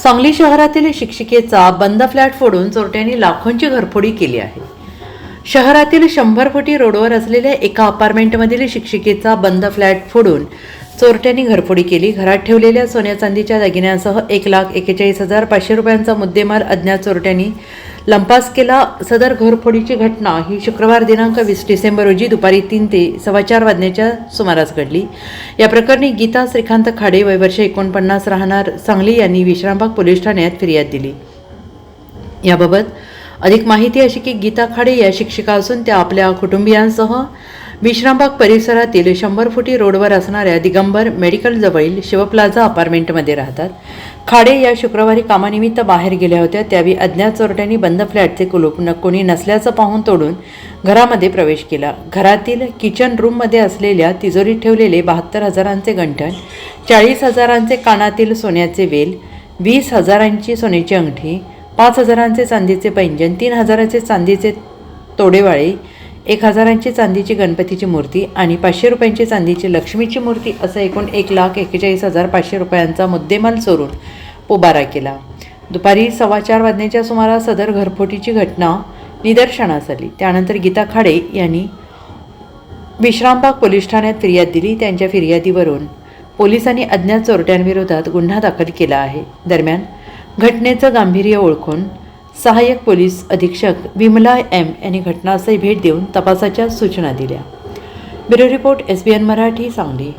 सांगली शहरातील शिक्षिकेचा बंद फ्लॅट फोडून चोरट्यांनी लाखोंची घरफोडी केली आहे। शहरातील 100 फुटी रोडवर असलेल्या एका अपार्टमेंटमधील शिक्षिकेचा बंद फ्लॅट फोडून चोरट्यांनी घरफोडी केली। घरात ठेवलेल्या सोन्या चांदीच्या दागिन्यांसह 1,41,500 रुपयांचा मुद्देमाल अज्ञात चोरट्यांनी लंपास केला। सदर घरफोडीची घटना ही शुक्रवार दिनांक 20 डिसेंबर रोजी दुपारी 3 ते 4:15 वाजण्याच्या सुमारास घडली। या प्रकरणी गीता श्रीकांत खाडे वय वर्ष 49 राहणार सांगली यांनी विश्रामबाग पोलीस ठाण्यात फिर्याद दिली। याबाबत अधिक माहिती अशी की गीता खाडे या शिक्षिका असून त्या आपल्या कुटुंबियांसह विश्रामबाग परिसरातील 100 फुटी रोडवर असणाऱ्या दिगंबर मेडिकल जवळील शिवप्लाझा अपार्टमेंटमध्ये राहतात। खाडे या शुक्रवारी कामानिमित्त बाहेर गेल्या होत्या, त्यावेळी अज्ञात चोरट्यांनी बंद फ्लॅटचे कुलूप कोणी नसल्याचं पाहून तोडून घरामध्ये प्रवेश केला। घरातील किचन रूममध्ये असलेल्या तिजोरीत ठेवलेले 72,000चे गंठण, 40,000चे कानातील सोन्याचे वेल, 20,000ची सोन्याची अंगठी, 5,000चे चांदीचे पैंजण, 3,000चे चांदीचे तोडेवाळे, 1,000ची चांदीची गणपतीची मूर्ती आणि 500 रुपयांची चांदीची लक्ष्मीची मूर्ती असं एकूण 1,41,500 रुपयांचा मुद्देमाल चोरून पोबारा केला। दुपारी 4:15 वाजण्याच्या सुमारास सदर घरफोडीची घटना निदर्शनास आली। त्यानंतर गीता खाडे यांनी विश्रामबाग पोलीस ठाण्यात फिर्याद दिली। त्यांच्या फिर्यादीवरून पोलिसांनी अज्ञात चोरट्यांविरोधात गुन्हा दाखल केला आहे। दरम्यान घटनेचं गांभीर्य ओळखून सहाय्यक पोलीस अधीक्षक विमला एम यांनी घटनास्थळी भेट देऊन तपासाच्या सूचना दिल्या। Bureau report SBN Marathi Sangli.